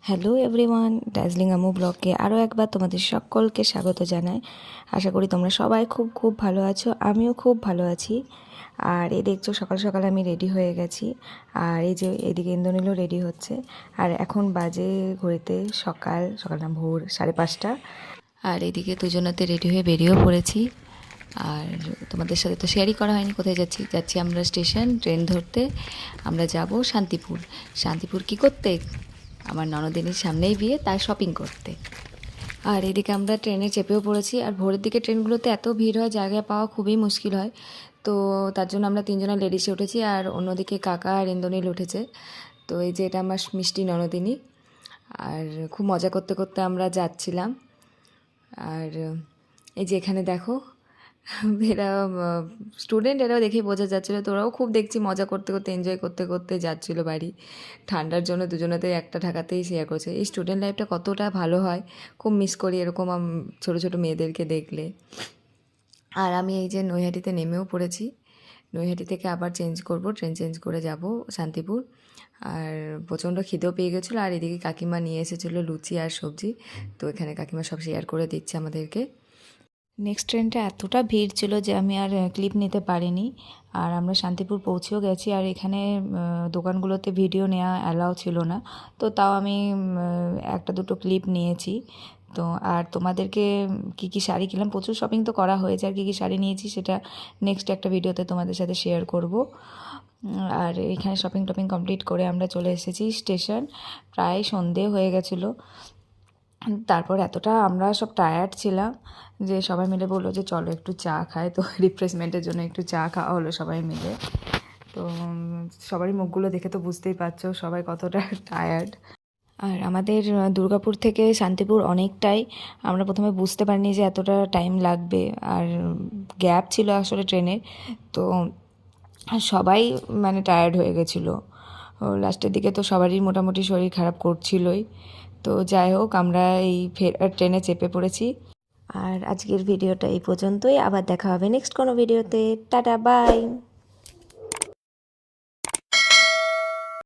Hello everyone, Darjeeling আমু ব্লগে আরও একবার তোমাদের সকলকে স্বাগত জানাই। আশা করি তোমরা সবাই খুব খুব ভালো আছো, আমিও খুব ভালো আছি। আর এই দেখছো সকাল সকাল আমি রেডি হয়ে গেছি, আর এই যে এদিকে ইন্দ্রনীলও রেডি হচ্ছে। আর এখন বাজে ঘড়িতে সকাল সকাল না ভোর 5:30। আর এদিকে দুজনাতে রেডি হয়ে বেরিয়েও পড়েছি। আর তোমাদের সাথে তো শেয়ারই করা হয়নি কোথায় যাচ্ছি আমরা স্টেশন ট্রেন ধরতে। আমরা যাব শান্তিপুর। শান্তিপুর কী করতে? আমার ননদিনীর সামনেই বিয়ে, তাই শপিং করতে। আর এদিকে আমরা ট্রেনে চেপেও পড়েছি। আর ভোরের দিকে ট্রেনগুলোতে এত ভিড় হয়, জায়গা পাওয়া খুবই মুশকিল হয়। তো তার জন্য আমরা তিনজনা লেডিসে উঠেছি, আর অন্যদিকে কাকা আর ইন্দ্রনীল উঠেছে। তো এই যে এটা আমার মিষ্টি ননদিনী। আর খুব মজা করতে করতে আমরা যাচ্ছিলাম। আর এই যে এখানে দেখো, এরা স্টুডেন্ট, এরাও দেখেই বোঝা যাচ্ছিলো। তো ওরাও খুব দেখছি মজা করতে করতে এনজয় করতে করতে যাচ্ছিলো বাড়ি। ঠান্ডার জন্য দুজনেতে একটা ঢাকাতেই শেয়ার করছে। এই স্টুডেন্ট লাইফটা কতটা ভালো হয়, খুব মিস করি এরকম ছোটো ছোটো মেয়েদেরকে দেখলে। আর আমি এই যে নৈহাটিতে নেমেও পড়েছি। নৈহাটি থেকে আবার চেঞ্জ করব, ট্রেন চেঞ্জ করে যাব শান্তিপুর। আর প্রচণ্ড খিদেও পেয়ে গেছিলো। আর এদিকে কাকিমা নিয়ে এসেছিলো লুচি আর সবজি। তো এখানে কাকিমা সব শেয়ার করে দিচ্ছে আমাদেরকে। নেক্সট ট্রেনটা এতটা ভিড় ছিল যে আমি আর ক্লিপ নিতে পারিনি। আর আমরা শান্তিপুর পৌঁছেও গেছি। আর এখানে দোকানগুলোতে ভিডিও নেওয়া অ্যালাউ ছিল না, তো তাও আমি একটা দুটো ক্লিপ নিয়েছি। তো আর তোমাদেরকে কী কী শাড়ি কিনলাম, প্রচুর শপিং তো করা হয়েছে, আর কী কী শাড়ি নিয়েছি সেটা নেক্সট একটা ভিডিওতে তোমাদের সাথে শেয়ার করব। আর এখানে শপিং টপিং কমপ্লিট করে আমরা চলে এসেছি স্টেশন। প্রায় সন্ধে হয়ে গেছিলো। তারপর এতটা আমরা সব টায়ার্ড ছিলাম যে সবাই মিলে বললো যে চলো একটু চা খাই। তো রিফ্রেশমেন্টের জন্য একটু চা খাওয়া হলো সবাই মিলে। তো সবারই মুখগুলো দেখে তো বুঝতেই পারছো সবাই কতটা টায়ার্ড। আর আমাদের দুর্গাপুর থেকে শান্তিপুর অনেকটাই, আমরা প্রথমে বুঝতে পারিনি যে এতটা টাইম লাগবে। আর গ্যাপ ছিল আসলে ট্রেনের, তো সবাই মানে টায়ার্ড হয়ে গেছিলো লাস্টের দিকে। তো সবারই মোটামুটি শরীর খারাপ করছিলই। তো যাই হোক, আমরা এই ট্রেনে চেপে পড়েছি। আর আজকের ভিডিওটা এই পর্যন্তই, আবার দেখা হবে নেক্সট কোনো ভিডিওতে। Tata, by.